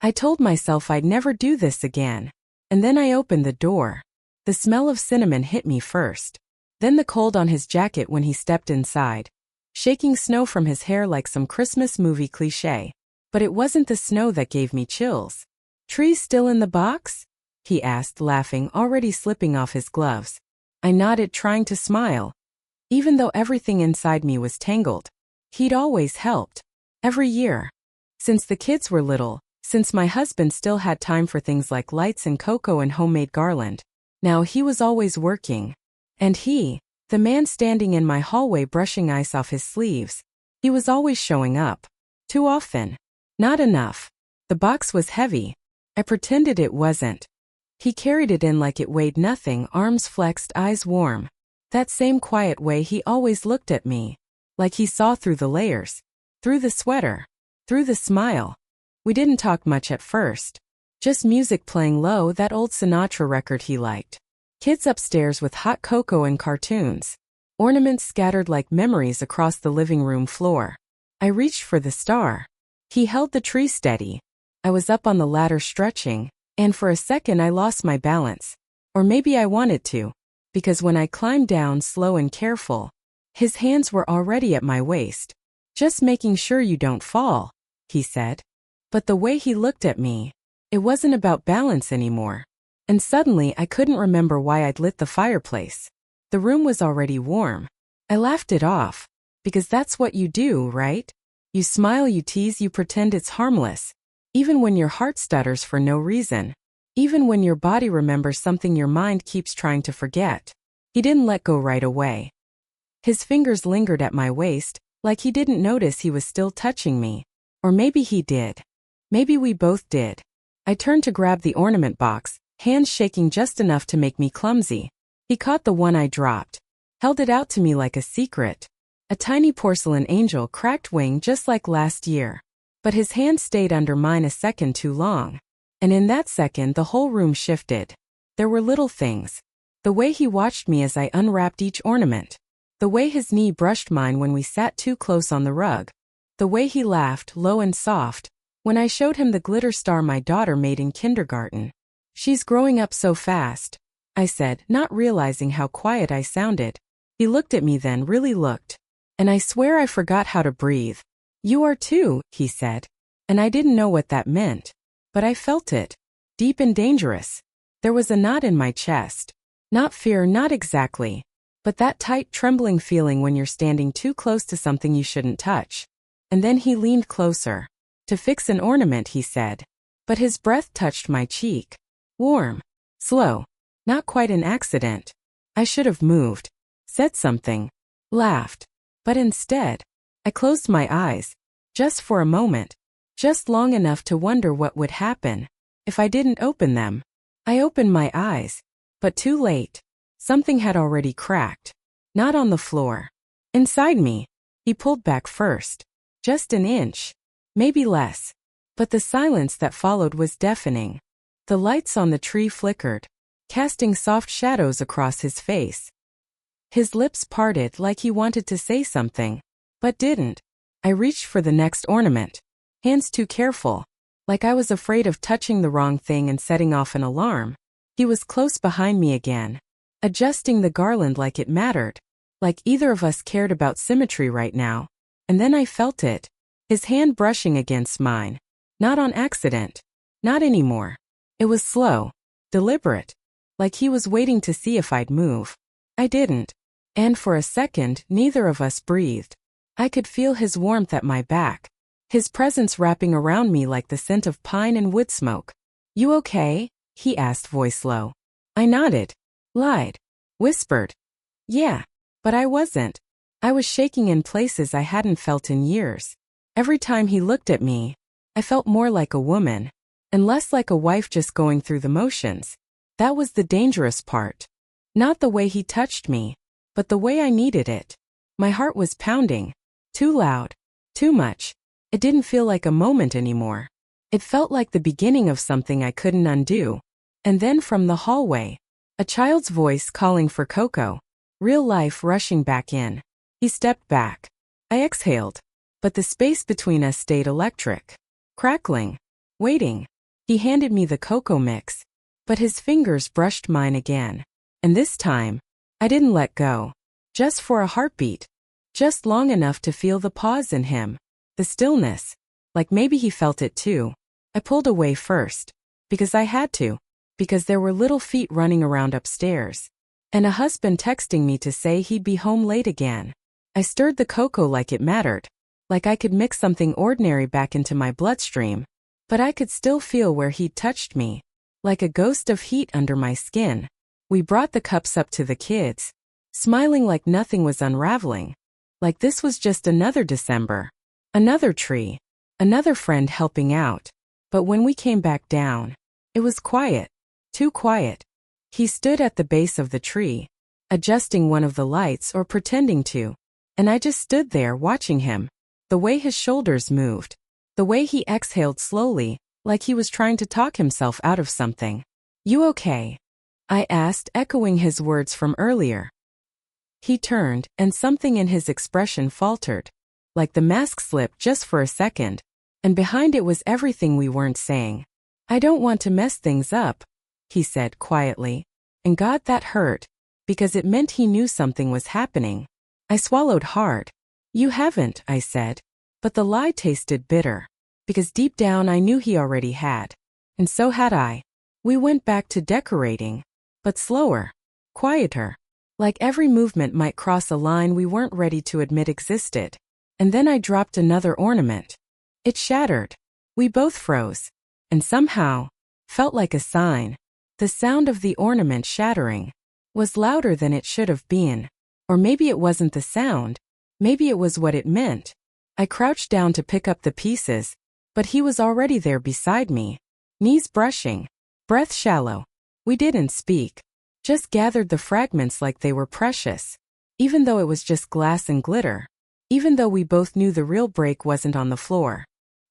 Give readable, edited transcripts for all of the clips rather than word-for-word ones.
I told myself I'd never do this again. And then I opened the door. The smell of cinnamon hit me first. Then the cold on his jacket when he stepped inside, shaking snow from his hair like some Christmas movie cliché. But it wasn't the snow that gave me chills. "Trees still in the box?" he asked, laughing, already slipping off his gloves. I nodded, trying to smile. Even though everything inside me was tangled, he'd always helped. Every year. Since the kids were little, since my husband still had time for things like lights and cocoa and homemade garland. Now he was always working. And he, the man standing in my hallway brushing ice off his sleeves, he was always showing up. Too often. Not enough. The box was heavy. I pretended it wasn't. He carried it in like it weighed nothing, arms flexed, eyes warm. That same quiet way he always looked at me. Like he saw through the layers. Through the sweater. Through the smile. We didn't talk much at first. Just music playing low, that old Sinatra record he liked. Kids upstairs with hot cocoa and cartoons. Ornaments scattered like memories across the living room floor. I reached for the star. He held the tree steady. I was up on the ladder stretching, and for a second I lost my balance. Or maybe I wanted to. Because when I climbed down slow and careful, his hands were already at my waist. "Just making sure you don't fall," he said. But the way he looked at me, it wasn't about balance anymore. And suddenly I couldn't remember why I'd lit the fireplace. The room was already warm. I laughed it off. Because that's what you do, right? You smile, you tease, you pretend it's harmless. Even when your heart stutters for no reason. Even when your body remembers something your mind keeps trying to forget. He didn't let go right away. His fingers lingered at my waist, like he didn't notice he was still touching me. Or maybe he did. Maybe we both did. I turned to grab the ornament box, hands shaking just enough to make me clumsy. He caught the one I dropped. Held it out to me like a secret. A tiny porcelain angel, cracked wing just like last year. But his hand stayed under mine a second too long. And in that second the whole room shifted. There were little things. The way he watched me as I unwrapped each ornament. The way his knee brushed mine when we sat too close on the rug. The way he laughed, low and soft, when I showed him the glitter star my daughter made in kindergarten. "She's growing up so fast," I said, not realizing how quiet I sounded. He looked at me then, really looked. And I swear I forgot how to breathe. "You are too," he said. And I didn't know what that meant. But I felt it. Deep and dangerous. There was a knot in my chest. Not fear, not exactly. But that tight, trembling feeling when you're standing too close to something you shouldn't touch. And then he leaned closer. "To fix an ornament," he said. But his breath touched my cheek. Warm. Slow. Not quite an accident. I should have moved. Said something. Laughed. But instead, I closed my eyes. Just for a moment. Just long enough to wonder what would happen if I didn't open them. I opened my eyes. But too late. Something had already cracked. Not on the floor. Inside me. He pulled back first. Just an inch. Maybe less. But the silence that followed was deafening. The lights on the tree flickered, casting soft shadows across his face. His lips parted like he wanted to say something, but didn't. I reached for the next ornament. Hands too careful. Like I was afraid of touching the wrong thing and setting off an alarm. He was close behind me again, adjusting the garland like it mattered. Like either of us cared about symmetry right now. And then I felt it. His hand brushing against mine. Not on accident. Not anymore. It was slow. Deliberate. Like he was waiting to see if I'd move. I didn't. And for a second, neither of us breathed. I could feel his warmth at my back. His presence wrapping around me like the scent of pine and wood smoke. "You okay?" he asked, voice low. I nodded. Lied. Whispered. "Yeah." But I wasn't. I was shaking in places I hadn't felt in years. Every time he looked at me, I felt more like a woman, and less like a wife just going through the motions. That was the dangerous part. Not the way he touched me, but the way I needed it. My heart was pounding. Too loud. Too much. It didn't feel like a moment anymore. It felt like the beginning of something I couldn't undo. And then from the hallway, a child's voice calling for Coco. Real life rushing back in. He stepped back. I exhaled. But the space between us stayed electric. Crackling. Waiting. He handed me the cocoa mix, but his fingers brushed mine again. And this time, I didn't let go. Just for a heartbeat. Just long enough to feel the pause in him. The stillness. Like maybe he felt it too. I pulled away first. Because I had to. Because there were little feet running around upstairs. And a husband texting me to say he'd be home late again. I stirred the cocoa like it mattered. Like I could mix something ordinary back into my bloodstream. But I could still feel where he'd touched me. Like a ghost of heat under my skin. We brought the cups up to the kids. Smiling like nothing was unraveling. Like this was just another December. Another tree. Another friend helping out. But when we came back down, it was quiet. Too quiet. He stood at the base of the tree, adjusting one of the lights or pretending to. And I just stood there watching him. The way his shoulders moved. The way he exhaled slowly, like he was trying to talk himself out of something. "You okay?" I asked, echoing his words from earlier. He turned, and something in his expression faltered. Like the mask slipped just for a second. And behind it was everything we weren't saying. "I don't want to mess things up," he said quietly. And God, that hurt. Because it meant he knew something was happening. I swallowed hard. "You haven't," I said. But the lie tasted bitter. Because deep down I knew he already had. And so had I. We went back to decorating. But slower. Quieter. Like every movement might cross a line we weren't ready to admit existed. And then I dropped another ornament. It shattered. We both froze. And somehow, felt like a sign. The sound of the ornament shattering was louder than it should have been. Or maybe it wasn't the sound. Maybe it was what it meant. I crouched down to pick up the pieces, but he was already there beside me. Knees brushing. Breath shallow. We didn't speak. Just gathered the fragments like they were precious. Even though it was just glass and glitter. Even though we both knew the real break wasn't on the floor.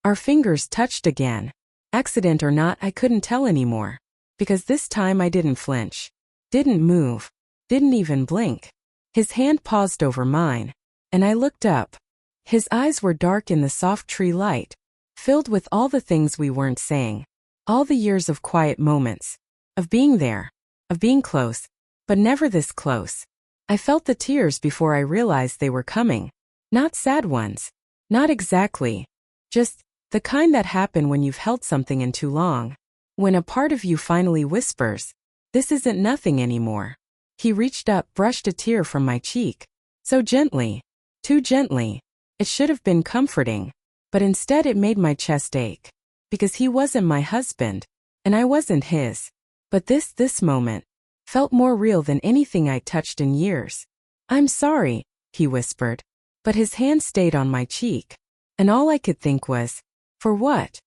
Our fingers touched again. Accident or not, I couldn't tell anymore. Because this time I didn't flinch. Didn't move. Didn't even blink. His hand paused over mine. And I looked up. His eyes were dark in the soft tree light. Filled with all the things we weren't saying. All the years of quiet moments. Of being there. Of being close. But never this close. I felt the tears before I realized they were coming. Not sad ones. Not exactly. Just the kind that happen when you've held something in too long. When a part of you finally whispers, "This isn't nothing anymore." He reached up, brushed a tear from my cheek. So gently. Too gently. It should have been comforting. But instead it made my chest ache. Because he wasn't my husband. And I wasn't his. But this moment felt more real than anything I'd touched in years. "I'm sorry," he whispered. But his hand stayed on my cheek. And all I could think was, for what?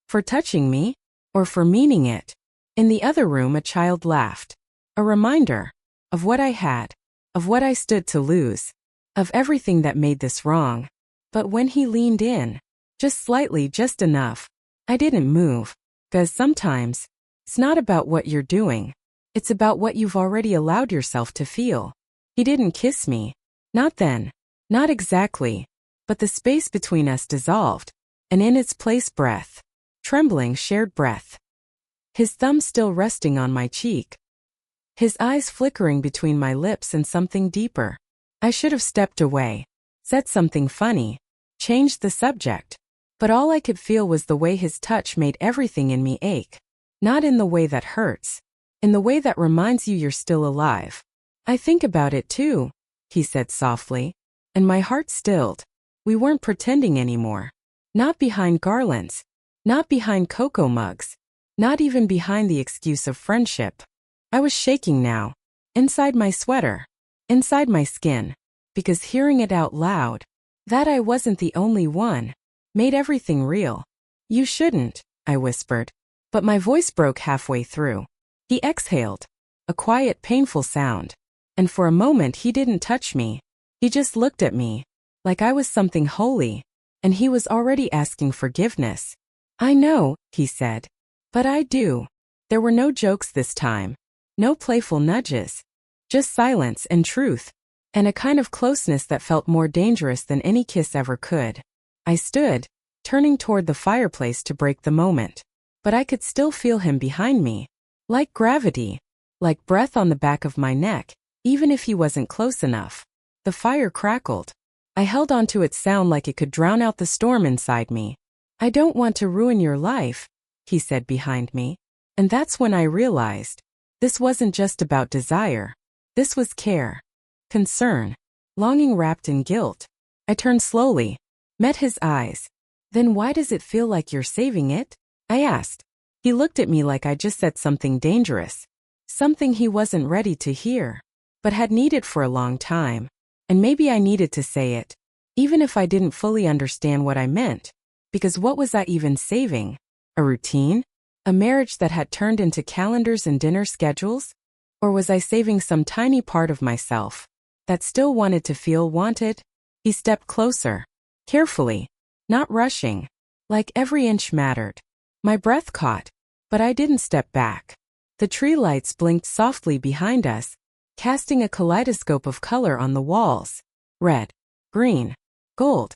For touching me? Or for meaning it? In the other room a child laughed. A reminder. Of what I had. Of what I stood to lose. Of everything that made this wrong. But when he leaned in, just slightly, just enough, I didn't move. 'Cause sometimes, it's not about what you're doing. It's about what you've already allowed yourself to feel. He didn't kiss me. Not then. Not exactly. But the space between us dissolved. And in its place breath. Trembling shared breath. His thumb still resting on my cheek. His eyes flickering between my lips and something deeper. I should have stepped away. Said something funny. Changed the subject. But all I could feel was the way his touch made everything in me ache. Not in the way that hurts. In the way that reminds you you're still alive. "I think about it too," he said softly. And my heart stilled. We weren't pretending anymore. Not behind garlands. Not behind cocoa mugs. Not even behind the excuse of friendship. I was shaking now. Inside my sweater. Inside my skin. Because hearing it out loud, that I wasn't the only one, made everything real. "You shouldn't," I whispered. But my voice broke halfway through. He exhaled. A quiet, painful sound. And for a moment he didn't touch me. He just looked at me. Like I was something holy. And he was already asking forgiveness. "I know," he said. "But I do." There were no jokes this time. No playful nudges. Just silence and truth. And a kind of closeness that felt more dangerous than any kiss ever could. I stood, turning toward the fireplace to break the moment. but I could still feel him behind me. Like gravity. Like breath on the back of my neck, even if he wasn't close enough. The fire crackled. I held onto its sound like it could drown out the storm inside me. "I don't want to ruin your life," he said behind me. And that's when I realized. This wasn't just about desire. This was care. Concern. Longing wrapped in guilt. I turned slowly. Met his eyes. "Then why does it feel like you're saving it?" I asked. He looked at me like I just said something dangerous. Something he wasn't ready to hear. But had needed for a long time. And maybe I needed to say it. Even if I didn't fully understand what I meant. Because what was I even saving? A routine? A marriage that had turned into calendars and dinner schedules? Or was I saving some tiny part of myself that still wanted to feel wanted? He stepped closer. Carefully. Not rushing. Like every inch mattered. My breath caught. But I didn't step back. The tree lights blinked softly behind us, casting a kaleidoscope of color on the walls. Red, green, gold.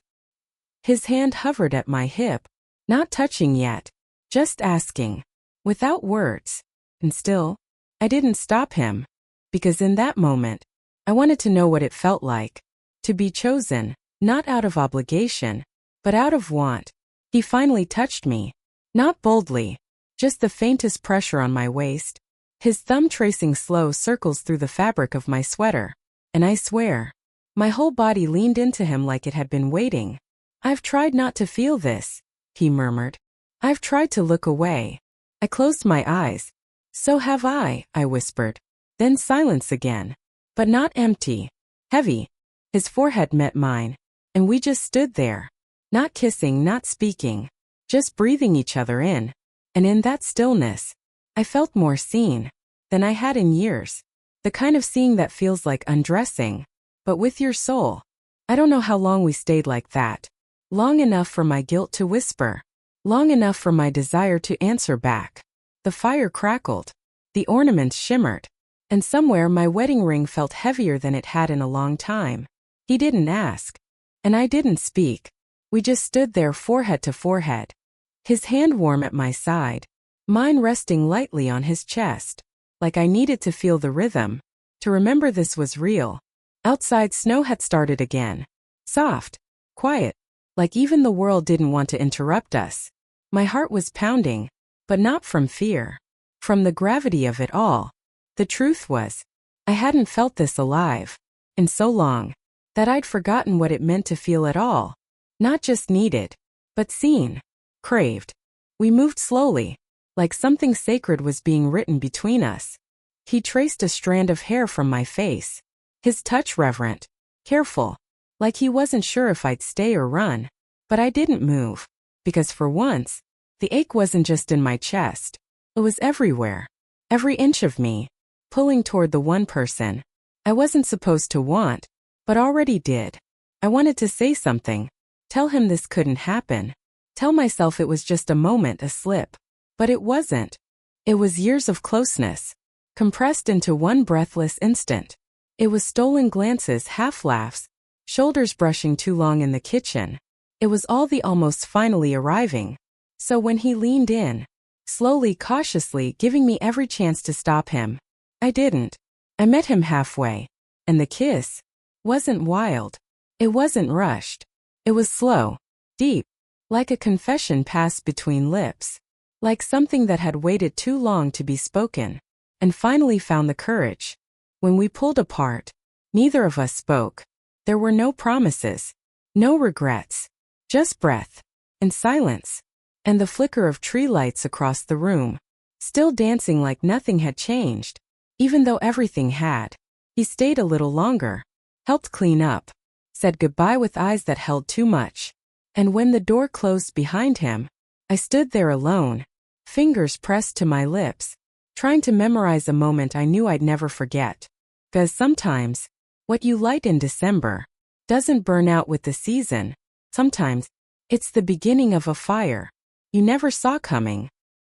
His hand hovered at my hip, not touching yet, just asking, without words. And still, I didn't stop him, because in that moment, I wanted to know what it felt like, to be chosen, not out of obligation, but out of want. He finally touched me, not boldly, just the faintest pressure on my waist, his thumb tracing slow circles through the fabric of my sweater. And I swear, my whole body leaned into him like it had been waiting. "I've tried not to feel this," he murmured. "I've tried to look away." I closed my eyes. "So have I," I whispered. Then silence again. But not empty. Heavy. His forehead met mine. And we just stood there. Not kissing, not speaking. Just breathing each other in. And in that stillness, I felt more seen than I had in years. The kind of seeing that feels like undressing, but with your soul. I don't know how long we stayed like that. Long enough for my guilt to whisper. Long enough for my desire to answer back. The fire crackled. The ornaments shimmered. And somewhere my wedding ring felt heavier than it had in a long time. He didn't ask. And I didn't speak. We just stood there forehead to forehead. His hand warm at my side. Mine resting lightly on his chest. Like I needed to feel the rhythm. To remember this was real. Outside snow had started again. Soft. Quiet. Like even the world didn't want to interrupt us. My heart was pounding. But not from fear. From the gravity of it all. The truth was, I hadn't felt this alive. In so long. That I'd forgotten what it meant to feel at all. Not just needed. But seen. Craved. We moved slowly. Like something sacred was being written between us. He traced a strand of hair from my face. His touch reverent. Careful. Like he wasn't sure if I'd stay or run. But I didn't move. Because for once, the ache wasn't just in my chest. It was everywhere. Every inch of me. Pulling toward the one person I wasn't supposed to want, but already did. I wanted to say something. Tell him this couldn't happen. Tell myself it was just a moment, a slip. But it wasn't. It was years of closeness. Compressed into one breathless instant. It was stolen glances, half-laughs, shoulders brushing too long in the kitchen. It was all the almost finally arriving. So when he leaned in, slowly, cautiously, giving me every chance to stop him, I didn't. I met him halfway. And the kiss wasn't wild. It wasn't rushed. It was slow, deep, like a confession passed between lips. Like something that had waited too long to be spoken, and finally found the courage. When we pulled apart, neither of us spoke. There were no promises, no regrets, just breath, and silence, and the flicker of tree lights across the room, still dancing like nothing had changed, even though everything had. He stayed a little longer, helped clean up, said goodbye with eyes that held too much. And when the door closed behind him, I stood there alone, fingers pressed to my lips, trying to memorize a moment I knew I'd never forget. 'Cause sometimes, what you light in December doesn't burn out with the season. Sometimes, it's the beginning of a fire you never saw coming.